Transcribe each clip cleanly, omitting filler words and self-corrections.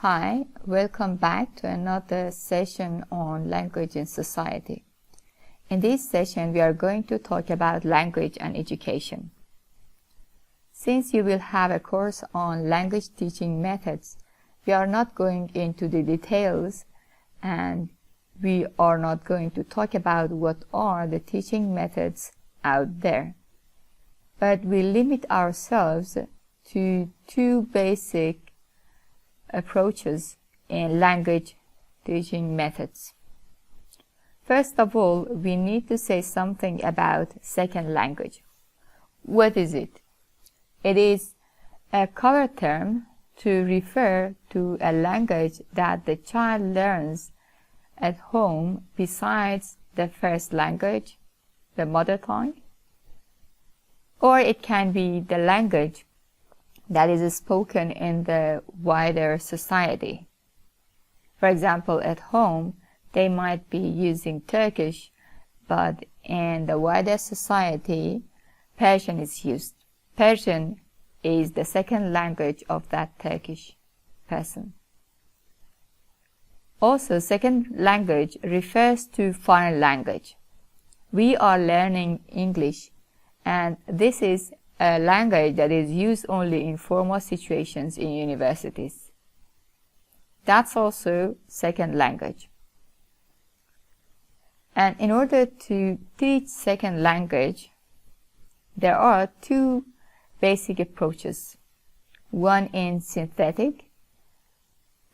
Hi, welcome back to another session on language in society. In this session, we are going to talk about language and education. Since you will have a course on language teaching methods, we are not going into the details and we are not going to talk about what are the teaching methods out there. But we limit ourselves to two basic approaches in language teaching methods. First of all, we need to say something about second language. What is it? It is a cover term to refer to a language that the child learns at home besides the first language, the mother tongue, or it can be the language that is spoken in the wider society. For example, at home, they might be using Turkish, but in the wider society, Persian is used. Persian is the second language of that Turkish person. Also, second language refers to foreign language. We are learning English, and this is a language that is used only in formal situations in universities. That's also second language. And in order to teach second language, there are two basic approaches. One in synthetic.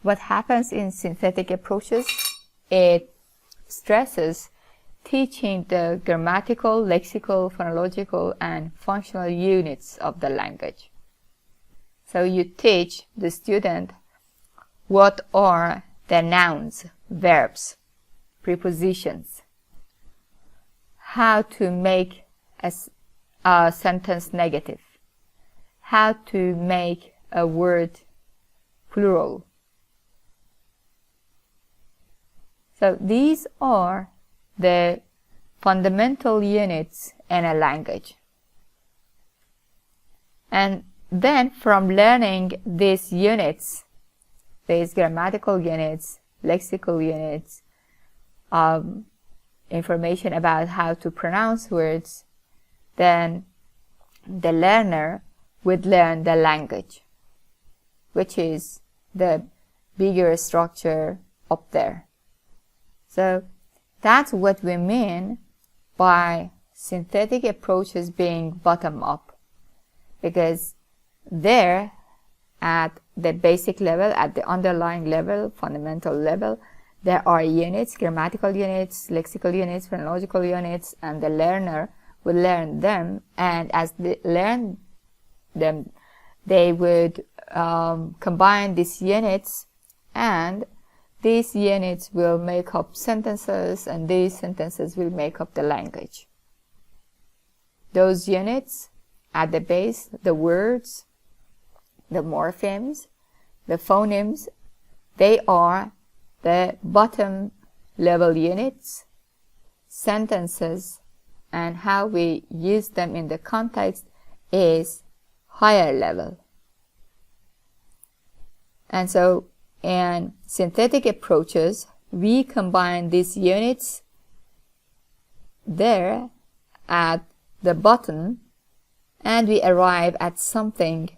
What happens in synthetic approaches? It stresses teaching the grammatical, lexical, phonological, and functional units of the language. So you teach the student what are the nouns, verbs, prepositions, how to make a sentence negative, how to make a word plural. So these are the fundamental units in a language. And then from learning these units, these grammatical units, lexical units, information about how to pronounce words, then the learner would learn the language, which is the bigger structure up there. So that's what we mean by synthetic approaches being bottom-up, because there at the basic level, at the underlying level, fundamental level, there are units, grammatical units, lexical units, phonological units, and the learner will learn them, and as they learn them, they would combine these units, and these units will make up sentences, and these sentences will make up the language. Those units at the base, the words, the morphemes, the phonemes, they are the bottom level units. Sentences and how we use them in the context is higher level. And so in synthetic approaches, we combine these units there at the bottom, and we arrive at something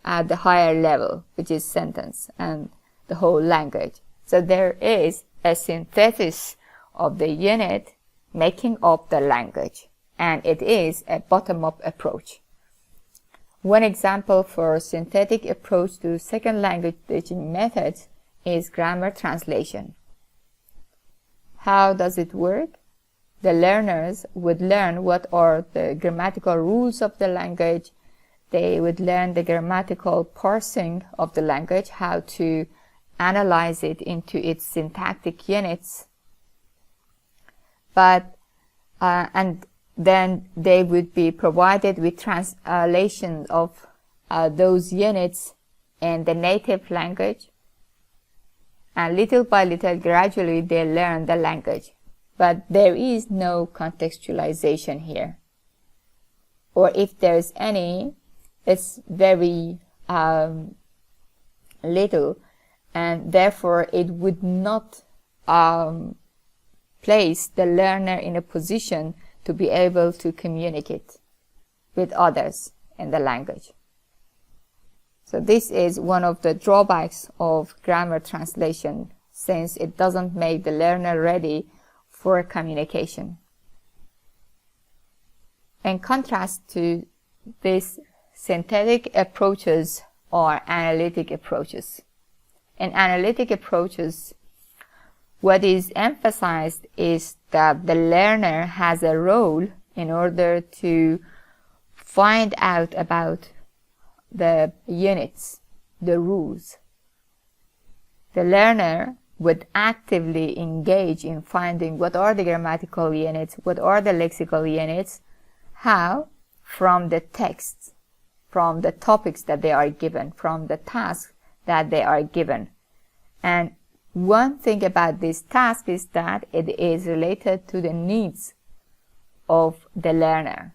at the higher level, which is sentence and the whole language. So there is a synthesis of the unit making up the language, and it is a bottom-up approach. One example for synthetic approach to second language teaching methods is grammar translation. How does it work? The learners would learn what are the grammatical rules of the language. They would learn the grammatical parsing of the language, how to analyze it into its syntactic units. And then they would be provided with translation of those units in the native language, and little by little, gradually, they learn the language. But there is no contextualization here, or if there is any, it's very little, and therefore it would not place the learner in a position to be able to communicate with others in the language. So this is one of the drawbacks of grammar translation, since it doesn't make the learner ready for communication. In contrast to these synthetic approaches or analytic approaches. In analytic approaches, what is emphasized is that the learner has a role in order to find out about the units, the rules. The learner would actively engage in finding what are the grammatical units, what are the lexical units, how? From the texts, from the topics that they are given, from the tasks that they are given. And one thing about this task is that it is related to the needs of the learner.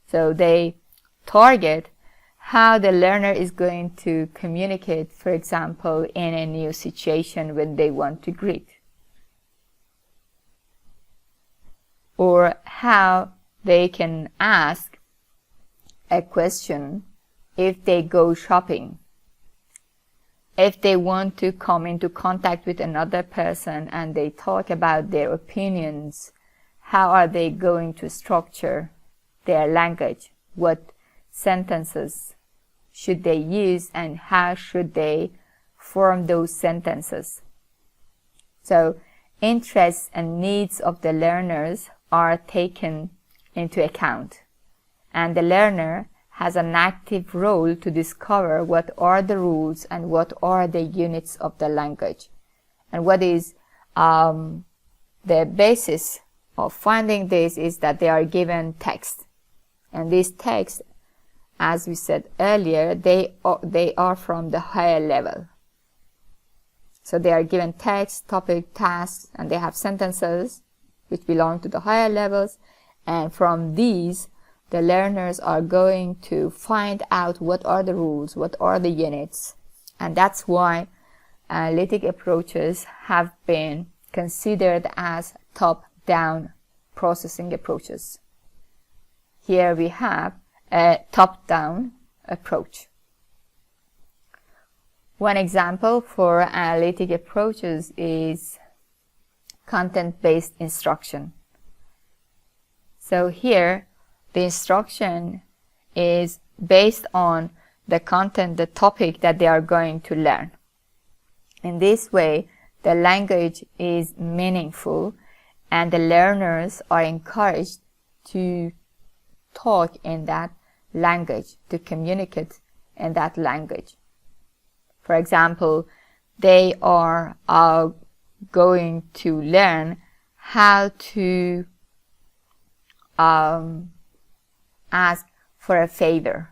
So they target how the learner is going to communicate, for example, in a new situation when they want to greet, or how they can ask a question if they go shopping, if they want to come into contact with another person and they talk about their opinions, how are they going to structure their language, what sentences should they use, and how should they form those sentences. So interests and needs of the learners are taken into account, and the learner has an active role to discover what are the rules and what are the units of the language, and what is the basis of finding this is that they are given text, and this text, as we said earlier, they are from the higher level. So they are given text, topic, tasks, and they have sentences which belong to the higher levels, and from these the learners are going to find out what are the rules, what are the units, and that's why analytic approaches have been considered as top-down processing approaches. Here we have a top-down approach. One example for analytic approaches is content-based instruction. So here, the instruction is based on the content, the topic that they are going to learn. In this way, the language is meaningful and the learners are encouraged to talk in that language, to communicate in that language. For example, they are going to learn how to ask for a favor.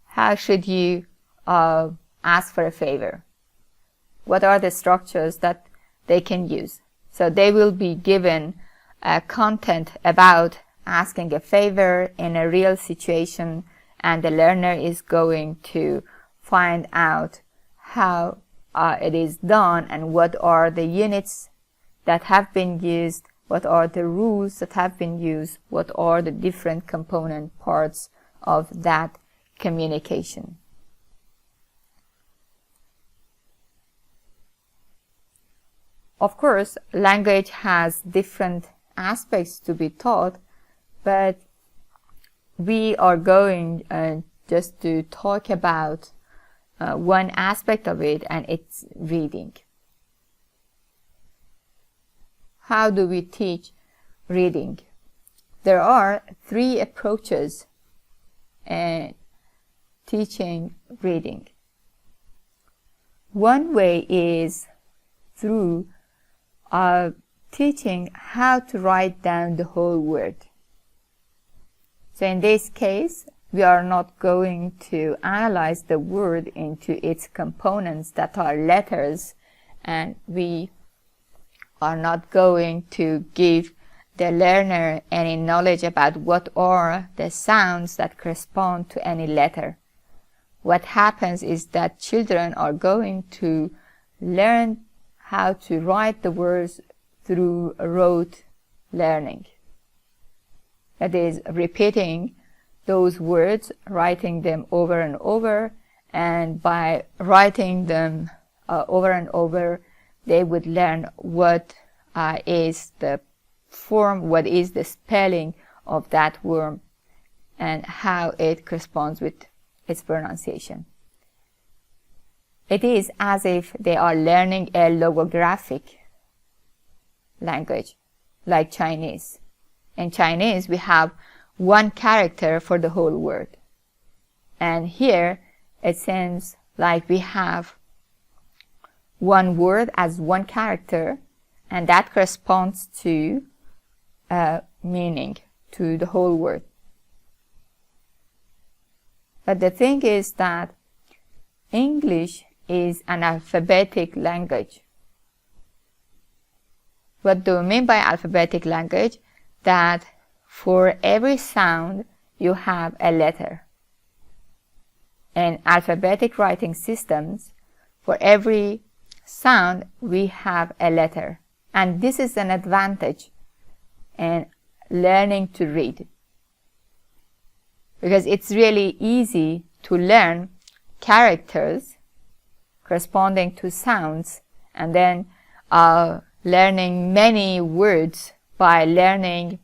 How should you ask for a favor? What are the structures that they can use? So they will be given content about asking a favor in a real situation, and the learner is going to find out how it is done and what are the units that have been used, what are the rules that have been used, what are the different component parts of that communication. Of course, language has different aspects to be taught, but we are going just to talk about one aspect of it, and it's reading. How do we teach reading? There are 3 approaches in teaching reading. One way is through teaching how to write down the whole word. So in this case, we are not going to analyze the word into its components that are letters, and we are not going to give the learner any knowledge about what are the sounds that correspond to any letter. what happens is that children are going to learn how to write the words through rote learning. That is, repeating those words, writing them over and over, and by writing them over and over, they would learn what is the form, what is the spelling of that word, and how it corresponds with its pronunciation. It is as if they are learning a logographic language, like Chinese. In Chinese, we have one character for the whole word. And here, it seems like we have one word as one character, and that corresponds to meaning, to the whole word. But the thing is that English is an alphabetic language. What do we mean by alphabetic language? That for every sound you have a letter. In alphabetic writing systems, for every sound we have a letter. And this is an advantage in learning to read, because it's really easy to learn characters corresponding to sounds, and then learning many words by learning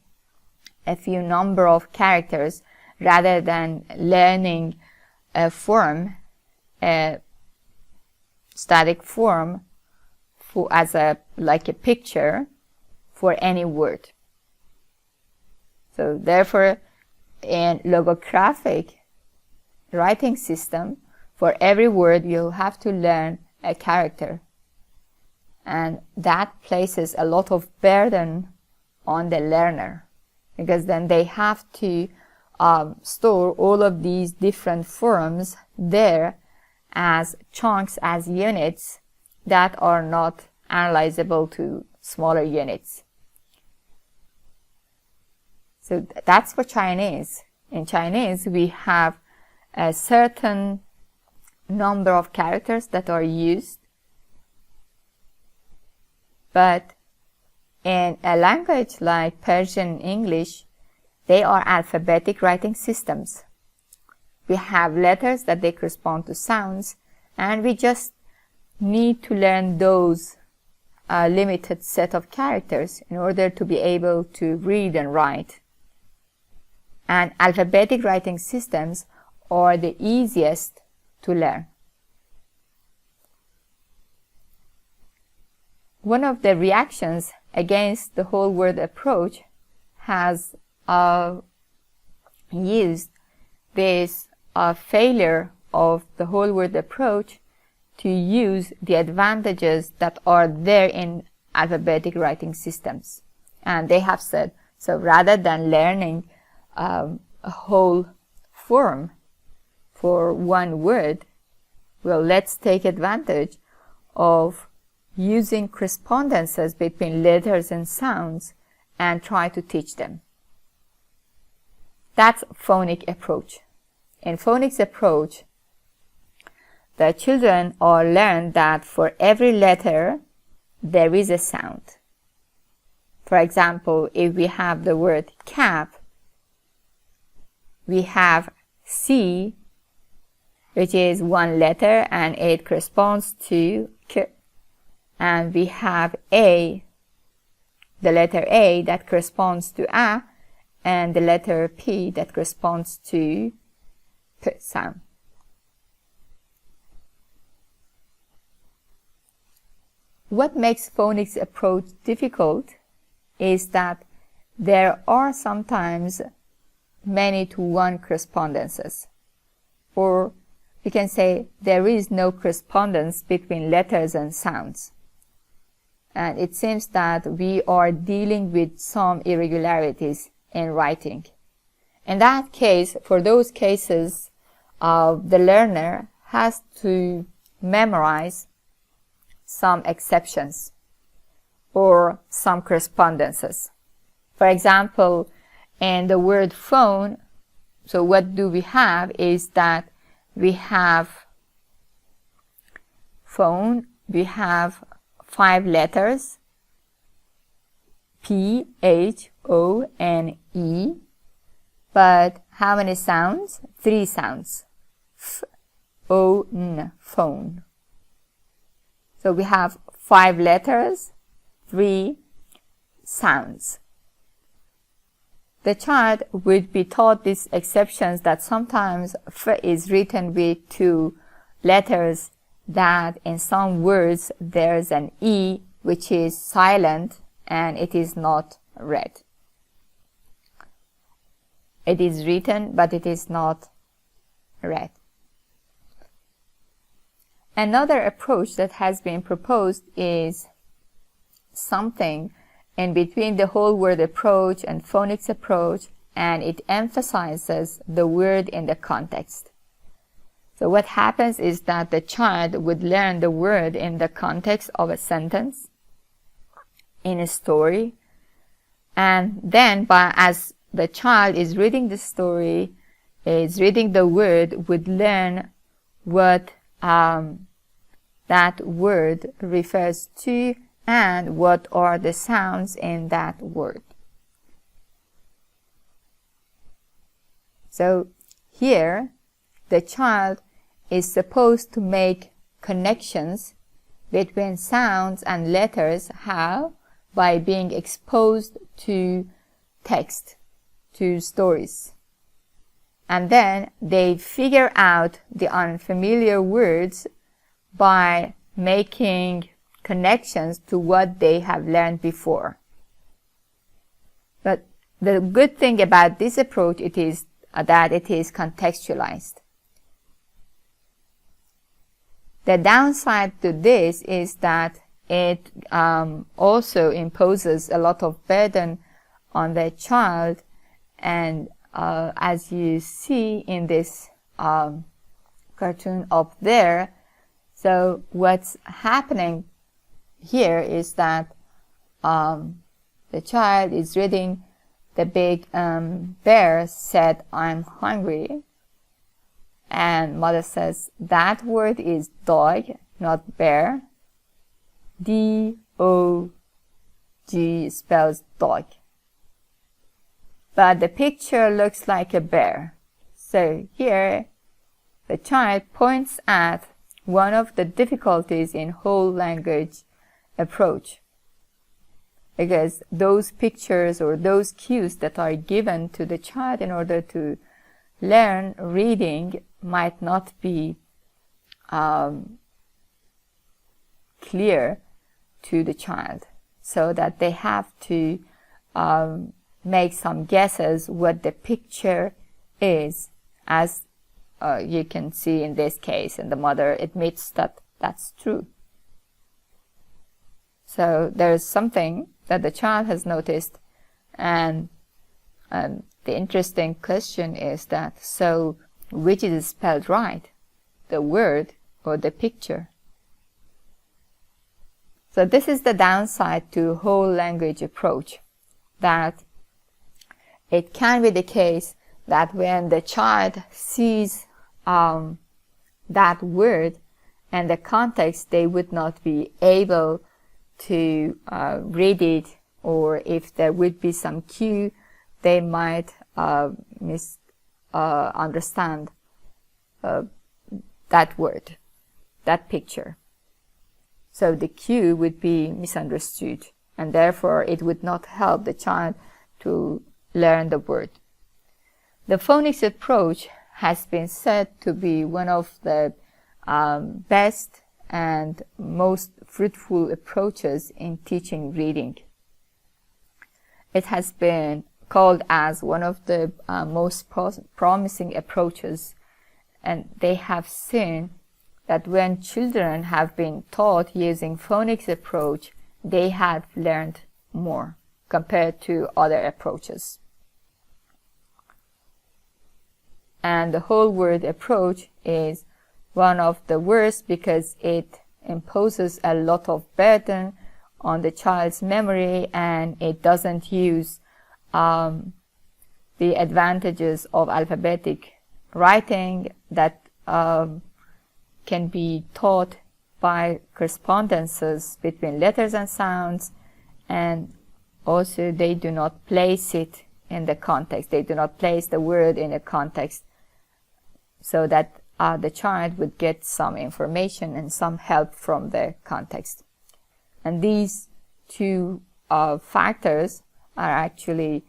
a few number of characters, rather than learning a form, a static form, as like a picture for any word. So therefore, in logographic writing system, for every word you have to learn a character, and that places a lot of burden on the learner, because then they have to store all of these different forms there as chunks, as units that are not analyzable to smaller units. So that's for Chinese. In Chinese, we have a certain number of characters that are used, but in a language like Persian English, they are alphabetic writing systems. We have letters that they correspond to sounds, and we just need to learn those limited set of characters in order to be able to read and write. And alphabetic writing systems are the easiest to learn. One of the reactions against the whole word approach has used this failure of the whole word approach to use the advantages that are there in alphabetic writing systems. And they have said, so rather than learning a whole form for one word, well, let's take advantage of using correspondences between letters and sounds and try to teach them. That's phonic approach. In phonics approach, the children are learned that for every letter there is a sound. For example, if we have the word cap, we have C, which is one letter and it corresponds to K. And we have A, the letter A that corresponds to A, and the letter P that corresponds to P sound. What makes phonics approach difficult is that there are sometimes many-to-one correspondences, or we can say there is no correspondence between letters and sounds. And it seems that we are dealing with some irregularities in writing. In that case, for those cases, the learner has to memorize some exceptions or some correspondences. For example, in the word phone, so what do we have is that we have phone, we have 5 letters, P, H, O, and E. But how many sounds? 3 sounds. F, O, N, phone. So we have 5 letters, 3 sounds. The child would be taught these exceptions, that sometimes F is written with 2 letters, that in some words there's an E which is silent and it is not read. It is written, but it is not read. Another approach that has been proposed is something in between the whole word approach and phonics approach, and it emphasizes the word in the context. So what happens is that the child would learn the word in the context of a sentence, in a story, and then as the child is reading the story, is reading the word, would learn what that word refers to and what are the sounds in that word. So here the child is supposed to make connections between sounds and letters. How? By being exposed to text, to stories. And then they figure out the unfamiliar words by making connections to what they have learned before. But the good thing about this approach is that it is contextualized. The downside to this is that it also imposes a lot of burden on the child, and as you see in this cartoon up there, so what's happening here is that the child is reading, the big bear said, "I'm hungry." And mother says, that word is dog, not bear. D-O-G spells dog. But the picture looks like a bear. So here the child points at one of the difficulties in whole language approach, because those pictures or those cues that are given to the child in order to learn reading might not be clear to the child, so that they have to make some guesses what the picture is, as you can see in this case, and the mother admits that that's true. So there's something that the child has noticed, and the interesting question is that, so which is spelled right, the word or the picture? So this is the downside to whole language approach, that it can be the case that when the child sees that word and the context, they would not be able to read it, or if there would be some cue, they might understand that word, that picture. So the cue would be misunderstood, and therefore it would not help the child to learn the word. The phonics approach has been said to be one of the best and most fruitful approaches in teaching reading. It has been called as one of the most promising approaches, and they have seen that when children have been taught using phonics approach, they have learned more compared to other approaches. And the whole word approach is one of the worst because it imposes a lot of burden on the child's memory, and it doesn't use the advantages of alphabetic writing that can be taught by correspondences between letters and sounds, and also they do not place it in the context. They do not place the word in a context, so that the child would get some information and some help from the context. And these two factors are actually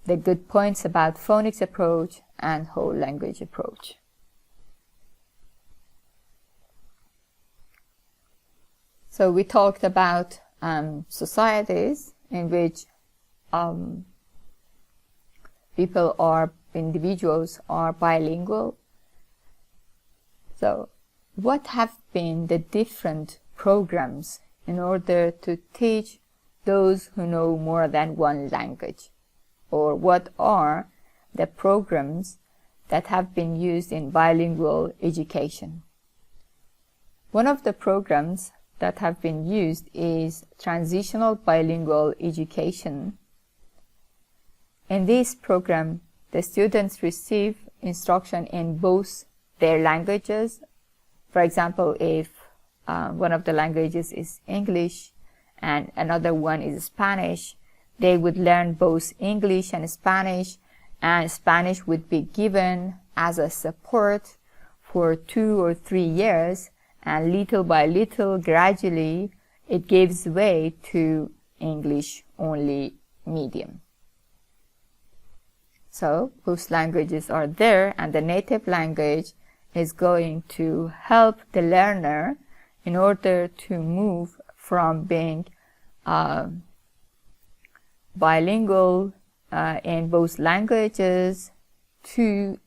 the good points about phonics approach and whole language approach. So we talked about societies in which individuals are bilingual. So what have been the different programs in order to teach those who know more than one language? Or what are the programs that have been used in bilingual education? One of the programs that have been used is transitional bilingual education. In this program, the students receive instruction in both their languages. For example, if one of the languages is English and another one is Spanish, they would learn both English and Spanish would be given as a support for 2 or 3 years, and little by little, gradually, it gives way to English-only medium. So both languages are there, and the native language is going to help the learner in order to move from being bilingual in both languages to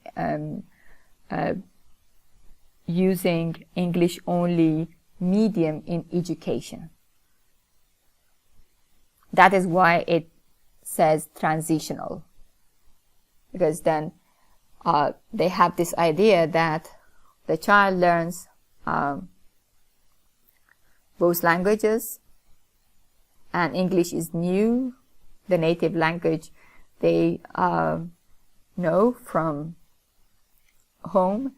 using English-only medium in education. That is why it says transitional, because then they have this idea that the child learns both languages, and English is new, the native language they know from home,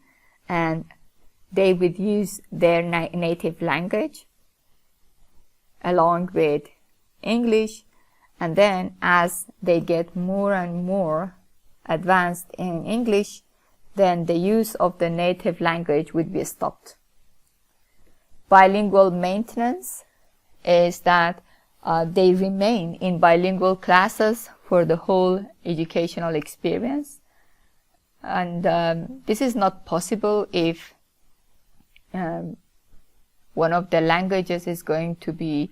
and they would use their native language along with English, and then as they get more and more advanced in English, then the use of the native language would be stopped. Bilingual maintenance is that they remain in bilingual classes for the whole educational experience, and this is not possible if one of the languages is going to be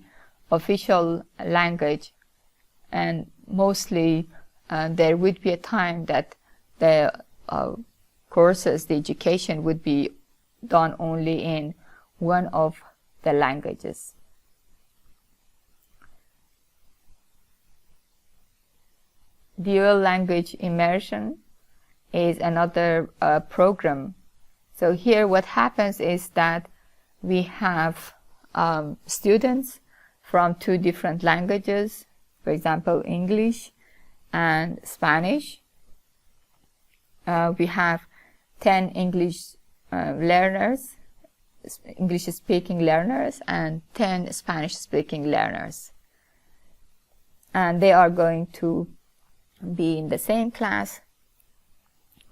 official language, and mostly there would be a time that the courses, the education would be done only in one of the languages. Dual language immersion is another program. So here what happens is that we have students from 2 different languages, for example, English and Spanish. We have 10 English learners, English-speaking learners, and 10 Spanish-speaking learners. And they are going to be in the same class.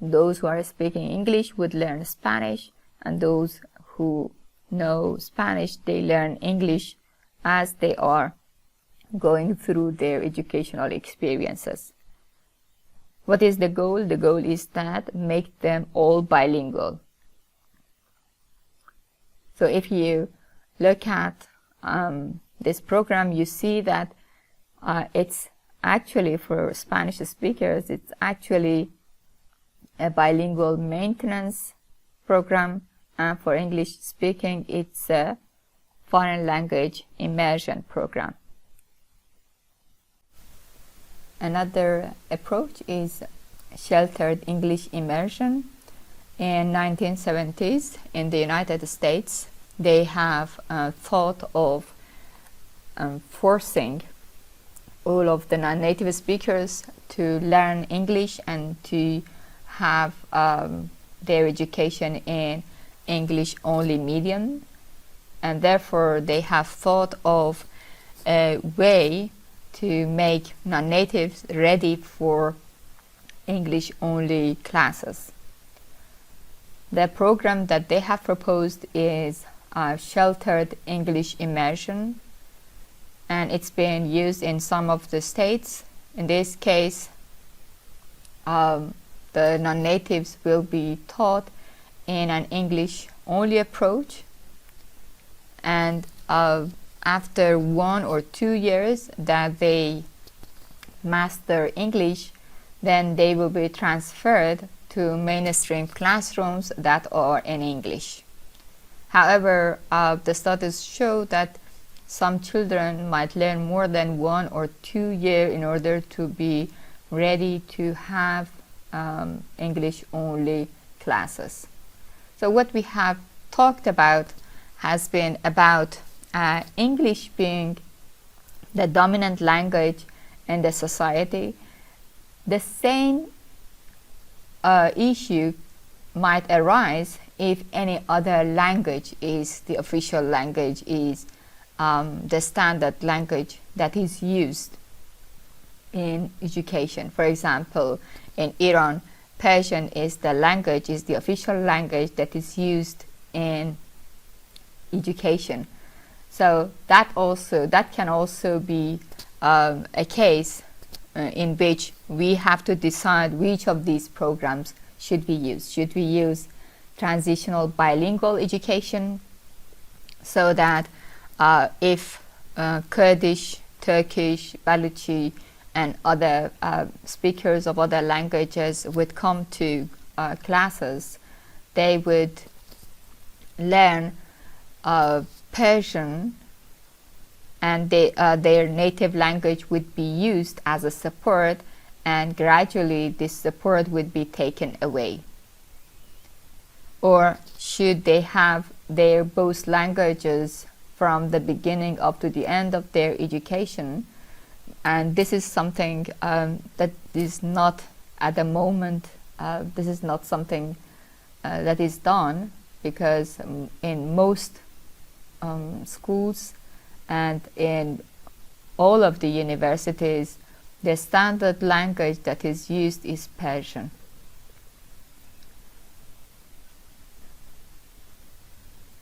Those who are speaking English would learn Spanish, and those who know Spanish, they learn English as they are going through their educational experiences. What is the goal? The goal is that make them all bilingual. So if you look at this program, you see that it's actually for Spanish speakers, it's actually a bilingual maintenance program, and for English speaking, it's a foreign language immersion program. Another approach is sheltered English immersion. In 1970s in the United States, they have thought of forcing all of the non-native speakers to learn English and to have their education in English only medium, and therefore they have thought of a way to make non-natives ready for English only classes. The program that they have proposed is sheltered English immersion, and it's been used in some of the states. In this case, the non-natives will be taught in an English only approach, and after 1 or 2 years that they master English, then they will be transferred to mainstream classrooms that are in English. However, the studies show that some children might learn more than 1 or 2 years in order to be ready to have English only classes. So what we have talked about has been about English being the dominant language in the society. The same issue might arise if any other language is the official language, is the standard language that is used in education. For example, in Iran, Persian is the official language that is used in education. So that can also be a case in which we have to decide which of these programs should we use. Should we use transitional bilingual education, so that if Kurdish, Turkish, Baluchi, and other speakers of other languages would come to classes, they would learn Persian, and their native language would be used as a support, and gradually this support would be taken away. Or should they have their both languages from the beginning up to the end of their education? And this is something that is not at the moment, this is not something that is done, because in most schools and in all of the universities, the standard language that is used is Persian.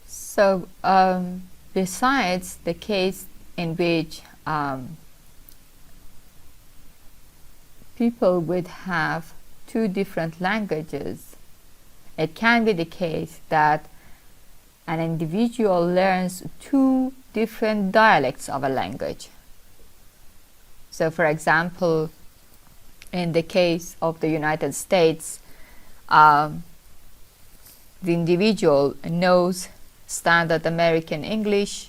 So besides the case in which people would have 2 different languages, it can be the case that an individual learns 2 different dialects of a language. So for example, in the case of the United States, the individual knows standard American English,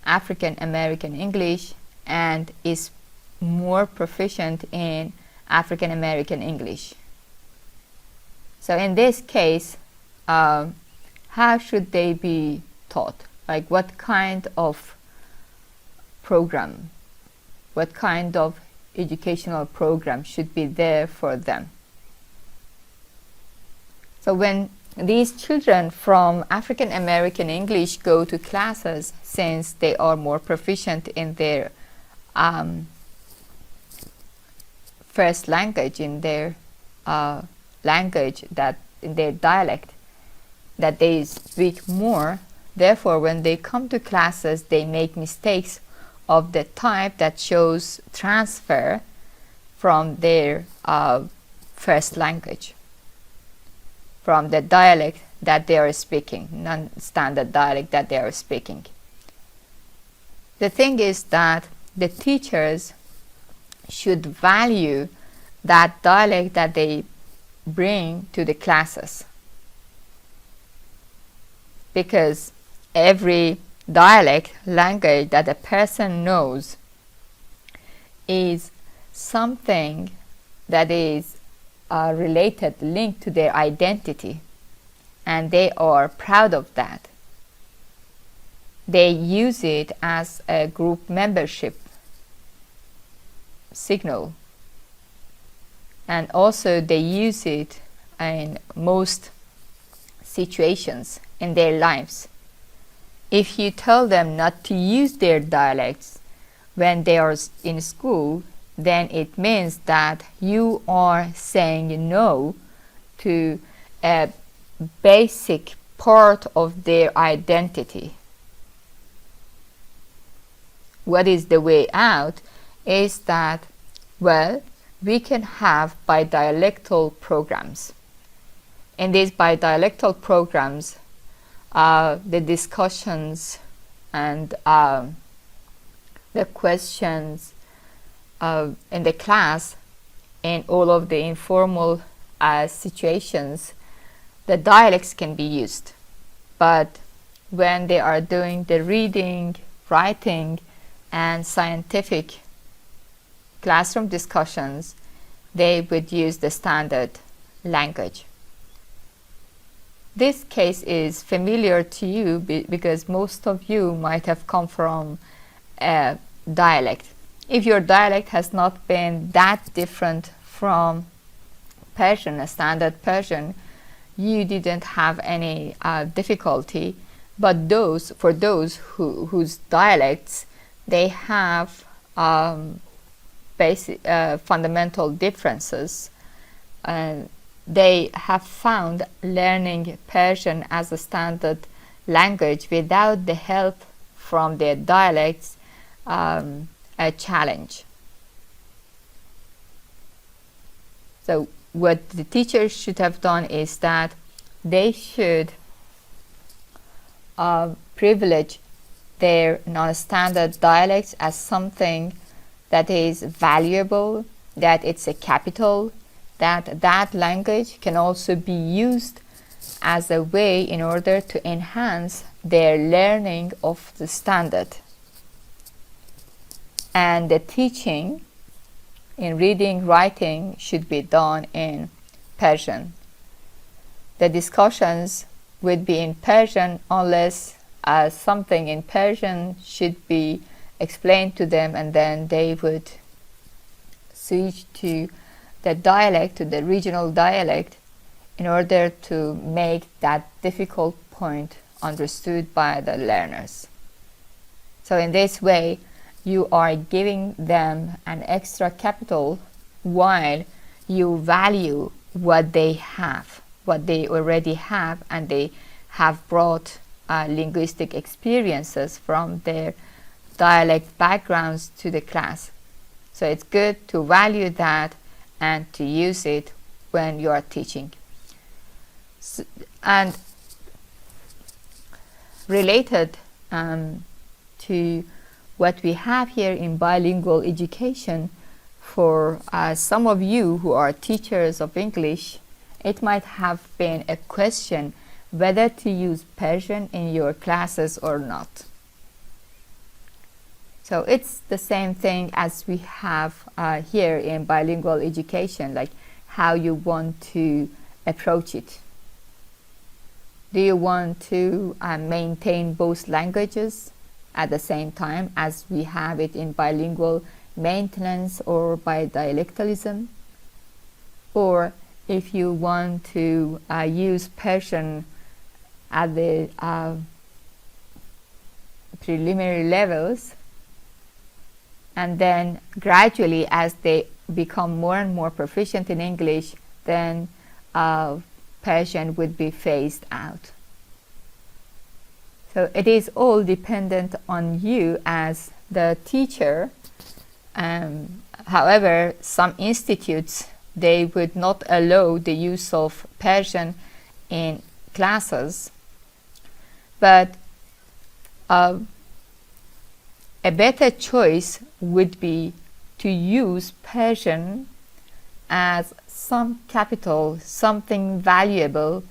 African American English, and is more proficient in African American English. So in this case, how should they be taught? Like what kind of program, what kind of educational program should be there for them? So when these children from African American English go to classes, since they are more proficient in their first language, in their language, that in their dialect that they speak more, therefore when they come to classes they make mistakes of the type that shows transfer from their first language, from the dialect that they are speaking, non-standard dialect that they are speaking. The thing is that the teachers should value that dialect that they bring to the classes, because every dialect language that a person knows is something that is related, linked to their identity, and they are proud of that. They use it as a group membership signal, and also they use it in most situations in their lives. If you tell them not to use their dialects when they are in school, then it means that you are saying no to a basic part of their identity. What is the way out is that, well, we can have bidialectal programs. In these bidialectal programs, the discussions and the questions in the class, in all of the informal situations, the dialects can be used. But when they are doing the reading, writing, and scientific classroom discussions, they would use the standard language. This case is familiar to you because most of you might have come from a dialect. If your dialect has not been that different from Persian, a standard Persian, you didn't have any difficulty. But for those whose dialects, they have basic fundamental differences, and they have found learning Persian as a standard language without the help from their dialects a challenge. So what the teachers should have done is that they should privilege their non-standard dialects as something that is valuable, that it's a capital, that language can also be used as a way in order to enhance their learning of the standard. And the teaching in reading, writing should be done in Persian. The discussions would be in Persian unless something in Persian should be explained to them, and then they would switch to the dialect, to the regional dialect, in order to make that difficult point understood by the learners. So in this way, you are giving them an extra capital while you value what they have, what they already have, and they have brought linguistic experiences from their dialect backgrounds to the class. So it's good to value that and to use it when you are teaching. And related to what we have here in bilingual education, for some of you who are teachers of English, it might have been a question whether to use Persian in your classes or not. So it's the same thing as we have here in bilingual education, like how you want to approach it. Do you want to maintain both languages at the same time as we have it in bilingual maintenance or bidialectalism? Or if you want to use Persian at the preliminary levels, and then gradually as they become more and more proficient in English, then Persian would be phased out. So it is all dependent on you as the teacher. However, some institutes, they would not allow the use of Persian in classes, but a better choice would be to use Persian as some capital, something valuable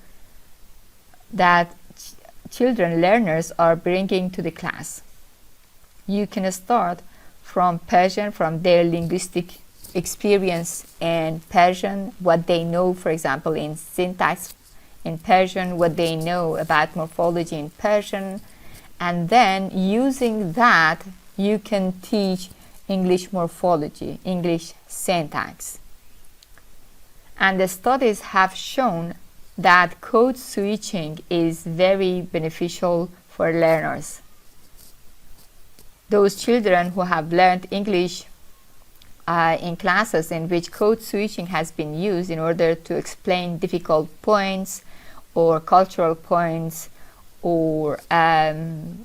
that children, learners are bringing to the class. You can start from Persian, from their linguistic experience in Persian, what they know, for example, in syntax in Persian, what they know about morphology in Persian, and then using that, you can teach English morphology, English syntax. And the studies have shown that code switching is very beneficial for learners. Those children who have learned English in classes in which code switching has been used in order to explain difficult points or cultural points or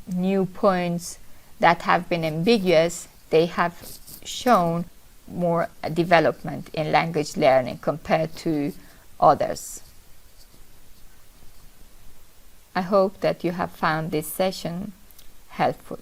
new points that have been ambiguous, they have shown more development in language learning compared to others. I hope that you have found this session helpful.